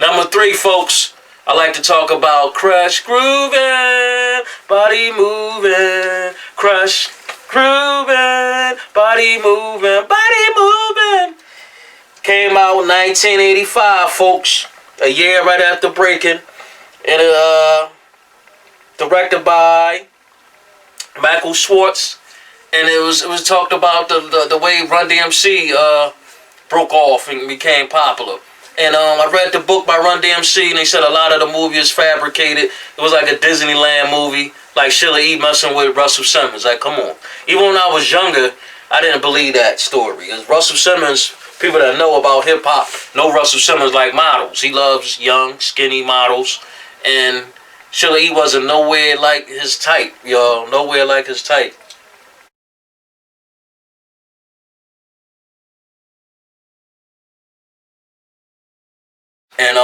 Number 3, folks, I like to talk about crush grooving, body moving, crush grooving, body moving, body moving. Came out in 1985, folks, a year right after Breaking, and directed by Michael Schwartz, and it was talked about the way Run DMC broke off and became popular. And I read the book by Run DMC, and they said a lot of the movie is fabricated. It was like a Disneyland movie, like Sheila E. messing with Russell Simmons. Like, come on. Even when I was younger, I didn't believe that story. Because Russell Simmons, people that know about hip-hop know Russell Simmons like models. He loves young, skinny models. And Sheila E. wasn't nowhere like his type, y'all. Nowhere like his type. And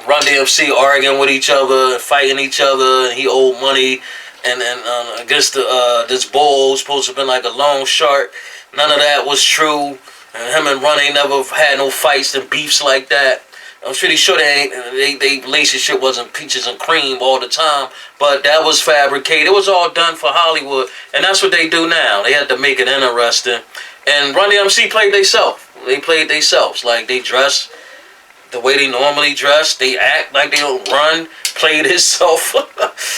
Run DMC arguing with each other and fighting each other, and he owed money, and against this bull who's supposed to have been like a loan shark. None of that was true, and him and Run ain't never had no fights and beefs like that. I'm pretty sure they relationship wasn't peaches and cream all the time, but that was fabricated. It was all done for Hollywood, and that's what they do now. They had to make it interesting, and Run DMC played themselves. They played themselves, like they dress the way they normally dress, they act like they don't Run, played himself.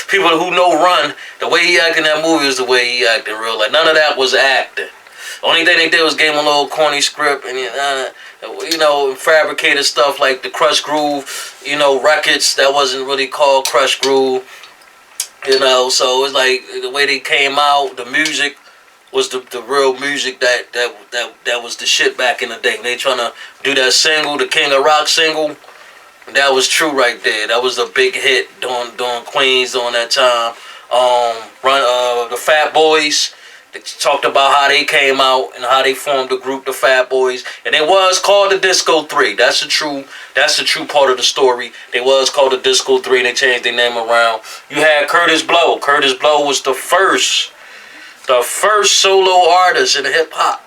People who know Run, the way he acted in that movie is the way he acted in real life. None of that was acting. The only thing they did was gave him a little corny script and fabricated stuff like the Crush Groove, records that wasn't really called Crush Groove. So it was like the way they came out, the music was the real music that was the shit back in the day. They trying to do that single, the King of Rock single. That was true right there. That was a big hit during Queens during that time. The Fat Boys. They talked about how they came out and how they formed the group, the Fat Boys, and it was called the Disco 3. That's the true part of the story. They was called the Disco 3. And they changed their name around. You had Curtis Blow. Curtis Blow was the first solo artist in hip-hop,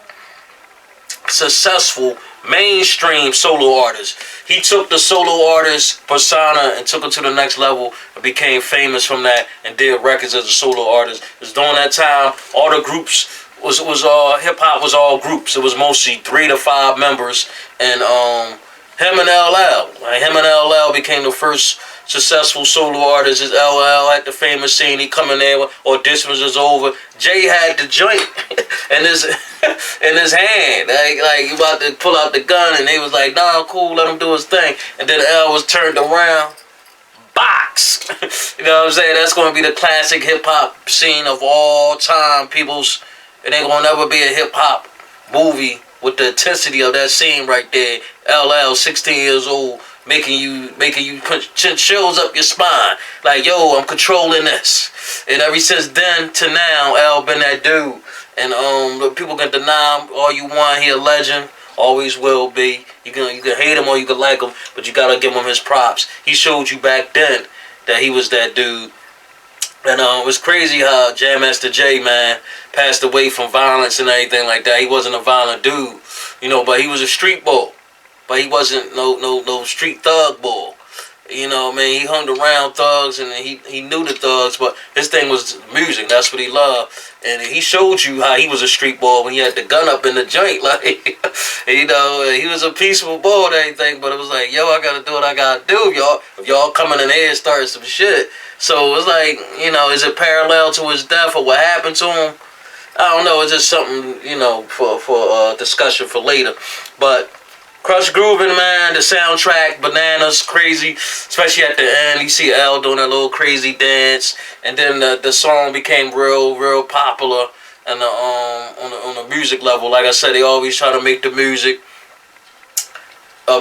successful mainstream solo artist. He took the solo artist persona and took it to the next level and became famous from that and did records as a solo artist. Because during that time, all the groups was hip-hop was all groups. It was mostly 3 to 5 members, and him and LL. Like, him and LL became the first successful solo artist. Is LL at the famous scene. He coming there with auditions was over. Jay had the joint in his hand. Like he about to pull out the gun, and they was like, "Nah, cool, let him do his thing." And then L was turned around, box. You know what I'm saying? That's gonna be the classic hip hop scene of all time. People's, it ain't gonna never be a hip hop movie with the intensity of that scene right there. LL, 16 years old, making you put chills up your spine. Like, yo, I'm controlling this. And ever since then to now, L been that dude. And people can deny him all you want. He a legend, always will be. You can hate him or you can like him, but you gotta give him his props. He showed you back then that he was that dude. And it was crazy how Jam Master Jay, man, passed away from violence and everything like that. He wasn't a violent dude, but he was a street bull. But he wasn't no street thug bull. He hung around thugs and he knew the thugs, but his thing was music. That's what he loved. And he showed you how he was a street bull when he had the gun up in the joint. Like, he was a peaceful bull and everything, but it was like, yo, I gotta do what I gotta do, y'all. If y'all coming in here and starting some shit. So it's like, is it parallel to his death or what happened to him? I don't know. It's just something, for discussion for later. But Crush Groovin', man, the soundtrack, bananas, crazy, especially at the end. You see L doing that little crazy dance, and then the song became real popular. And on the music level, like I said, they always try to make the music,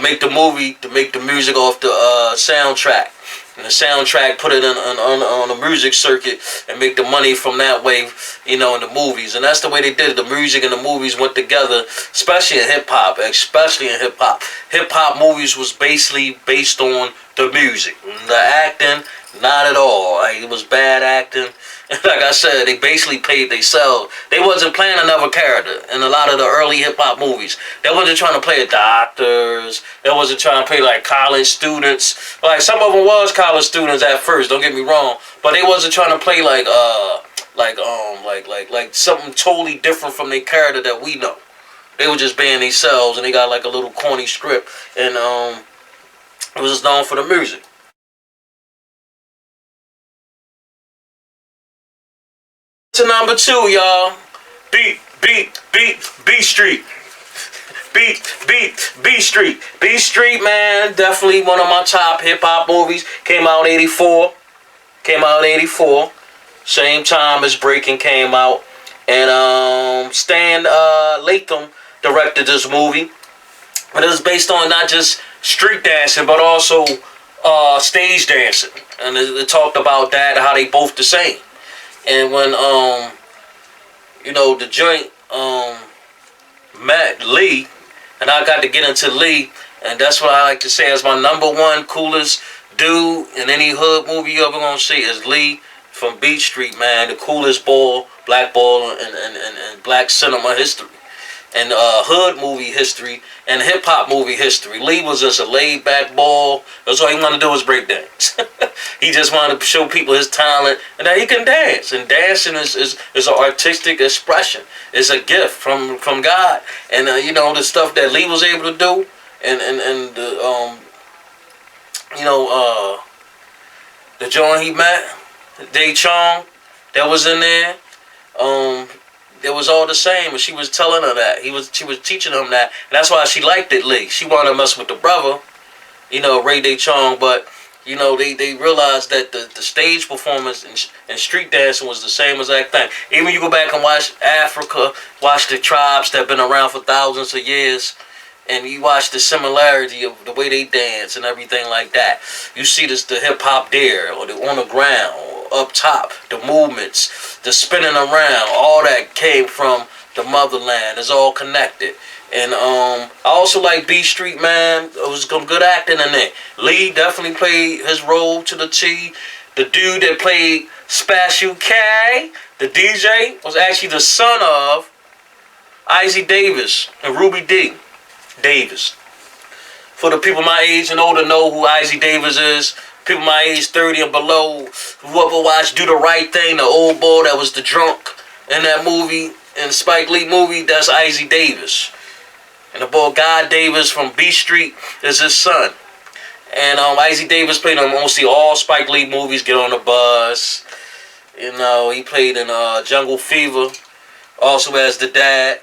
make the movie to make the music off the soundtrack. And the soundtrack put it on the music circuit and make the money from that way, in the movies. And that's the way they did it. The music and the movies went together, especially in hip-hop. Hip-hop movies was basically based on the music. The acting, Not at all. Like, it was bad acting. Like I said, they basically paid themselves. They wasn't playing another character in a lot of the early hip hop movies. They wasn't trying to play doctors. They wasn't trying to play like college students. Like some of them was college students at first. Don't get me wrong, but they wasn't trying to play like something totally different from their character that we know. They were just being themselves, and they got like a little corny script, and it was just known for the music. To number two, y'all. B Street. B Street. B Street, man, definitely one of my top hip hop movies. Came out in 84. Came out in 84. Same time as Breaking came out. And Stan Latham directed this movie. And it was based on not just street dancing, but also stage dancing. And it talked about that, how they both the same. And when the joint met Lee, and I got to get into Lee, and that's what I like to say as my number one coolest dude in any hood movie you ever gonna see is Lee from Beat Street, man. The coolest black ball in black cinema history. And hood movie history and hip hop movie history. Lee was just a laid back ball. That's all he wanted to do was break dance. He just wanted to show people his talent and that he can dance. And dancing is an artistic expression. It's a gift from God. And the stuff that Lee was able to do, and the joint he met, Day Chong, that was in there. It was all the same, and she was telling her that. She was teaching him that, and that's why she liked it, Lee. She wanted to mess with the brother, Ray Day Chong, but they realized that the stage performance and street dancing was the same exact thing. Even you go back and watch Africa, watch the tribes that have been around for thousands of years, and you watch the similarity of the way they dance and everything like that. You see the hip hop there, or on the ground, up top, the movements, the spinning around, all that came from the motherland. It's all connected. And I also like B Street, man. It was some good acting in it. Lee definitely played his role to the T. The dude that played Special K, the DJ, was actually the son of Izzy Davis and Ruby D. Davis. For the people my age and older know who Izzy Davis is. People my age 30 and below, whoever watched Do the Right Thing, the old boy that was the drunk in that movie, in the Spike Lee movie, that's Izzy Davis. And the boy God Davis from B Street is his son. And Izzy Davis played in mostly all Spike Lee movies, Get on the Bus. He played in Jungle Fever, also as the dad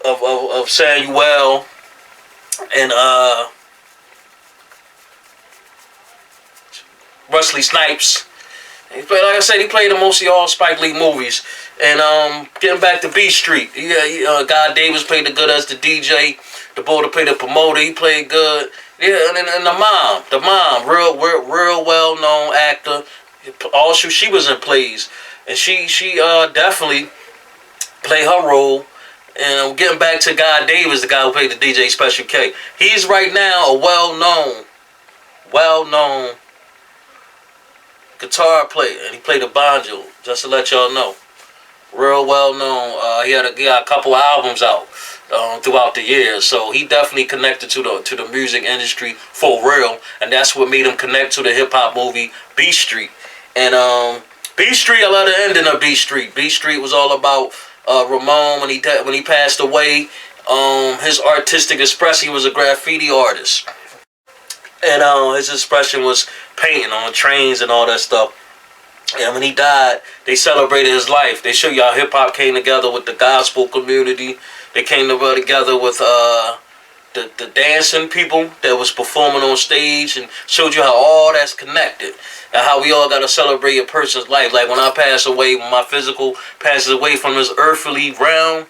of Samuel. And Wesley Snipes. He played, like I said, he played in mostly all Spike Lee movies. And getting back to B Street, God Davis played the good as the DJ. The boy that played the promoter, he played good. Yeah, and the mom, real well known actor. Also, she was in plays, and she definitely played her role. And getting back to God Davis, the guy who played the DJ Special K, he's right now a well known guitar player, and he played the banjo. Just to let y'all know, real well known. He got a couple albums out throughout the years, so he definitely connected to the music industry for real, and that's what made him connect to the hip hop movie B Street. And B Street, I love the ending of B Street. B Street was all about Ramon when he passed away. His artistic expression, he was a graffiti artist. And his expression was painting on trains and all that stuff. And when he died, they celebrated his life. They show you how hip-hop came together with the gospel community. They came together with the dancing people that was performing on stage, and showed you how all that's connected. And how we all got to celebrate a person's life. Like when I pass away, when my physical passes away from this earthly realm,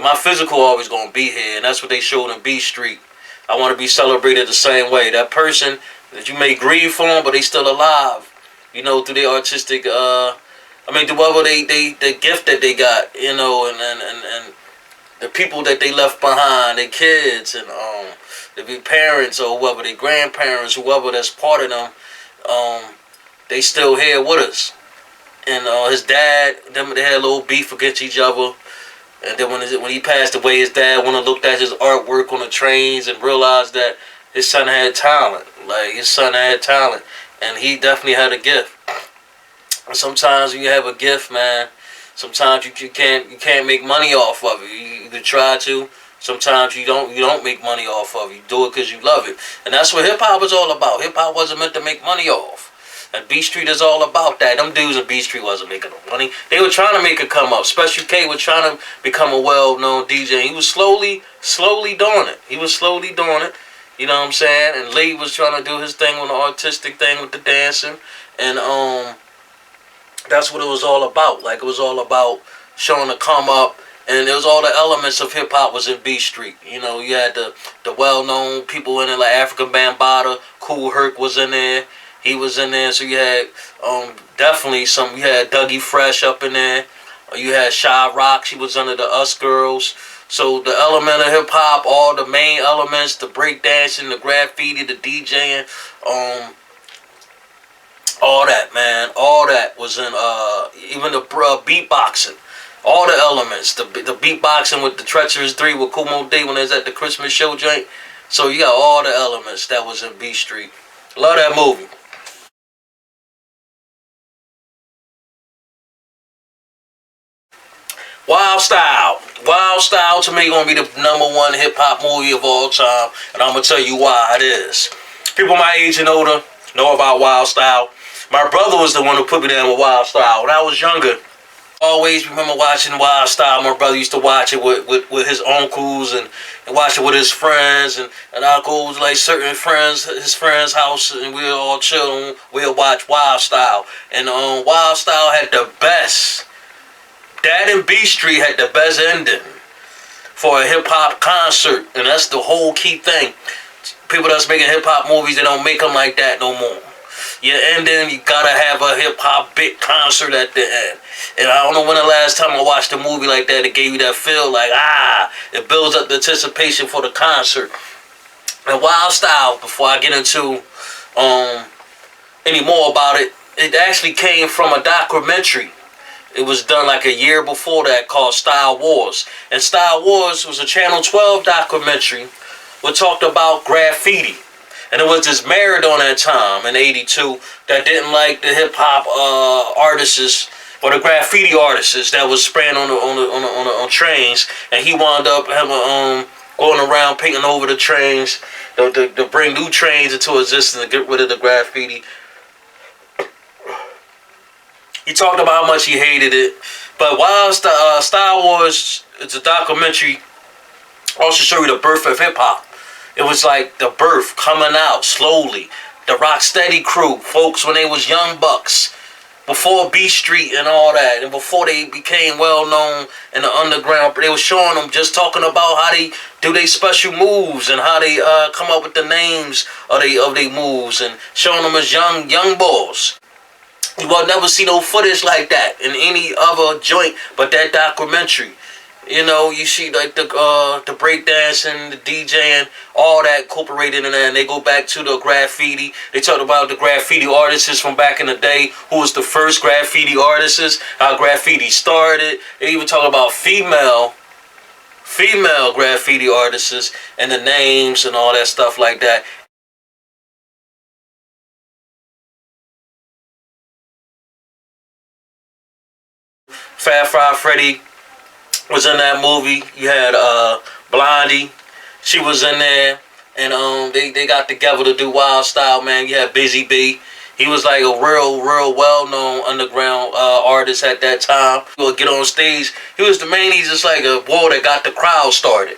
my physical always going to be here. And that's what they showed in B Street. I want to be celebrated the same way. That person that you may grieve for, but they still alive. Through their artistic, whatever the gift that they got, and the people that they left behind, their kids, and their parents or whoever, their grandparents, whoever that's part of them. they still here with us. And his dad, them they had a little beef against each other. And then when he passed away, his dad went and looked at his artwork on the trains and realized that his son had talent. Like, his son had talent, and he definitely had a gift. And sometimes when you have a gift, man, sometimes you can't make money off of it. You can try to. Sometimes you don't make money off of it. You do it because you love it, and that's what hip hop is all about. Hip hop wasn't meant to make money off. And B Street is all about that. Them dudes in B Street wasn't making no money. They were trying to make it come up. Special K was trying to become a well-known DJ. He was slowly doing it. He was slowly doing it. You know what I'm saying? And Lee was trying to do his thing with the artistic thing with the dancing. And that's what it was all about. Like, it was all about showing the come up. And it was all the elements of hip hop was in B Street. You know, you had the well-known people in it, like African Bambaataa. Kool Herc was in there. He was in there, so you had definitely some. You had Dougie Fresh up in there. You had Shy Rock. She was under the Us Girls. So the element of hip hop, all the main elements, the breakdancing, the graffiti, the DJing, all that, man, all that was in. Even the beatboxing, all the elements, the beatboxing with the Treacherous 3 with Kumo D when they was at the Christmas show joint. So you got all the elements that was in B Street. Love that movie. Wild Style. Wild Style to me gonna be the #1 hip hop movie of all time, and I'm gonna tell you why it is. People my age and older know about Wild Style. My brother was the one who put me down with Wild Style when I was younger. Always remember watching Wild Style. My brother used to watch it with his uncles and watch it with his friends, and I'll go to like certain friends, his friends' house, and we'll all chill and we'll watch Wild Style. And Wild Style had the best. That and B Street had the best ending for a hip hop concert, and that's the whole key thing. People that's making hip hop movies, they don't make them like that no more. Your ending, you gotta have a hip hop big concert at the end. And I don't know when the last time I watched a movie like that, it gave you that feel like, it builds up the anticipation for the concert. And Wild Style, before I get into any more about it, it actually came from a documentary. It was done like a year before that called Style Wars. And Style Wars was a Channel 12 documentary which talked about graffiti. And it was this mayor on that time in '82 that didn't like the hip hop artists or the graffiti artists that was spraying on trains, and he wound up having going around painting over the trains to bring new trains into existence to get rid of the graffiti. He talked about how much he hated it, but while Style Wars, it's a documentary, also show you the birth of hip hop. It was like the birth coming out slowly. The Rocksteady crew, folks, when they was young bucks, before B Street and all that, and before they became well known in the underground, they was showing them, just talking about how they do their special moves and how they come up with the names of they moves, and showing them as young boys. You will never see no footage like that in any other joint but that documentary. You know, you see like the breakdancing, the DJing, all that incorporated in there, and they go back to the graffiti. They talk about the graffiti artists from back in the day, who was the first graffiti artists, how graffiti started. They even talk about female graffiti artists and the names and all that stuff like that. Fat Fry Freddy was in that movie. You had Blondie, she was in there, and they got together to do Wild Style, man. You had Busy B. He was like a real well-known underground artist at that time. He would get on stage. He was he's just like a boy that got the crowd started.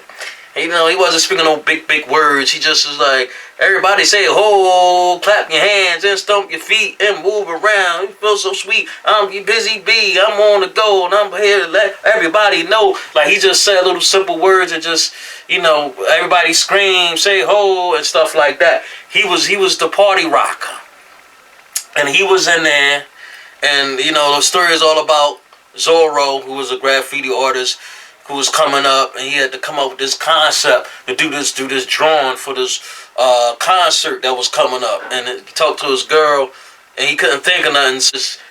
And, you know, he wasn't speaking no big words. He just was like, everybody say, ho, clap your hands and stomp your feet and move around. You feel so sweet. I'm Busy B. I'm on the go, and I'm here to let everybody know. Like, he just said little simple words and just, you know, everybody scream, say ho, and stuff like that. He was the party rocker. And he was in there, and, you know, the story is all about Zorro, who was a graffiti artist. who was coming up, and he had to come up with this concept to do this drawing for this concert that was coming up. And he talked to his girl, and he couldn't think of nothing,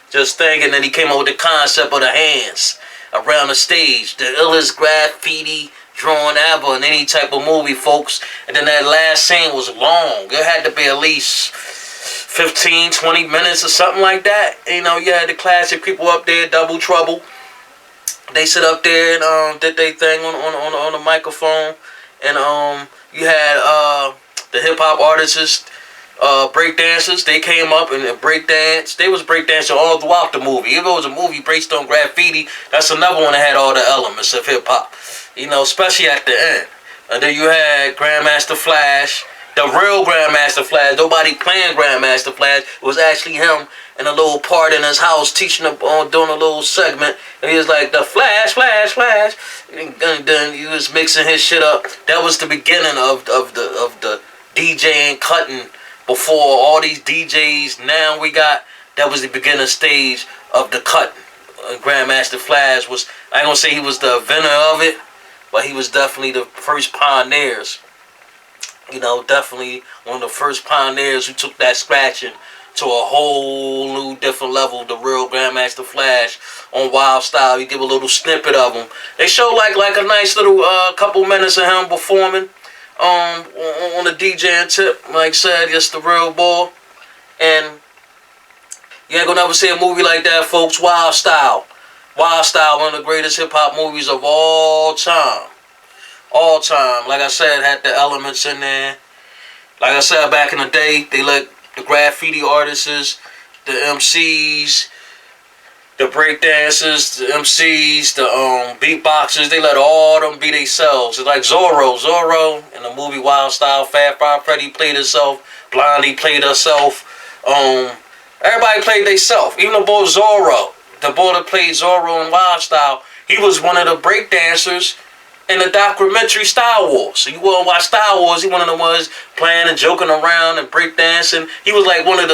just thinking. And he came up with the concept of the hands around the stage, the illest graffiti drawing ever in any type of movie, folks. And then that last scene was long. It had to be at least 15, 20 minutes or something like that. You know, you had the classic people up there, Double Trouble. They sit up there and did their thing on the microphone. And you had the hip hop artists, break dancers. They came up and break dance. They was break dancing all throughout the movie. If it was a movie based on graffiti, that's another one that had all the elements of hip hop. You know, especially at the end. And then you had Grandmaster Flash, the real Grandmaster Flash. Nobody playing Grandmaster Flash. It was actually him in a little part in his house teaching them doing a little segment. And he was like, the Flash, Flash, Flash. And then he was mixing his shit up. That was the beginning of the DJing cutting before all these DJs now we got. That was the beginning stage of the cutting. Grandmaster Flash was, I ain't gonna say he was the inventor of it, but he was definitely the first pioneers. You know, definitely one of the first pioneers who took that scratching to a whole new different level. The real Grandmaster Flash on Wild Style. You give a little snippet of him. They show like a nice little couple minutes of him performing on the DJing tip. Like I said, just the real boy. And you ain't gonna never see a movie like that, folks. Wild Style. Wild Style, one of the greatest hip hop movies of all time. All time. Like I said, had the elements in there. Like I said, back in the day, they let the graffiti artists, the MCs, the breakdancers, the MCs, the beatboxers, they let all them be themselves. It's like Zorro. Zorro in the movie Wild Style, Fat Five Freddy played himself, Blondie played herself. Everybody played themselves. Even the boy Zorro, the boy that played Zorro in Wild Style, he was one of the breakdancers in the documentary Star Wars. So you want to watch Star Wars, he one of the ones playing and joking around and breakdancing. He was like one of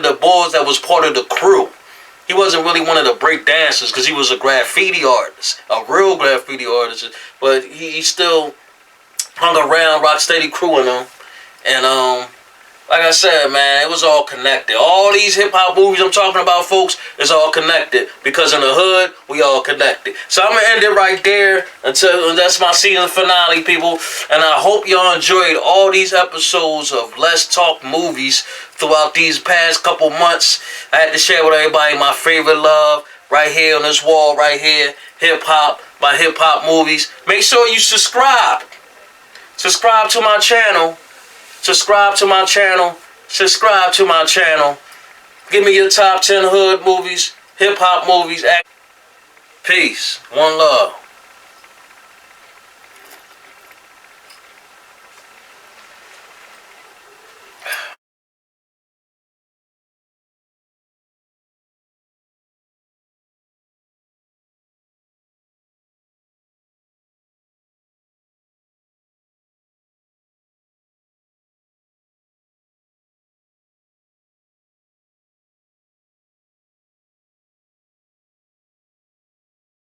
the boys that was part of the crew. He wasn't really one of the break dancers because he was a graffiti artist, a real graffiti artist. But he still hung around Rocksteady crewing them. And like I said, man, it was all connected. All these hip-hop movies I'm talking about, folks, is all connected. Because in the hood, we all connected. So I'm going to end it right there until that's my season finale, people. And I hope y'all enjoyed all these episodes of Let's Talk Movies throughout these past couple months. I had to share with everybody my favorite love right here on this wall right here. Hip-hop, my hip-hop movies. Make sure you subscribe. Subscribe to my channel. Subscribe to my channel. Subscribe to my channel. Give me your top 10 hood movies, hip hop movies. Peace. One love.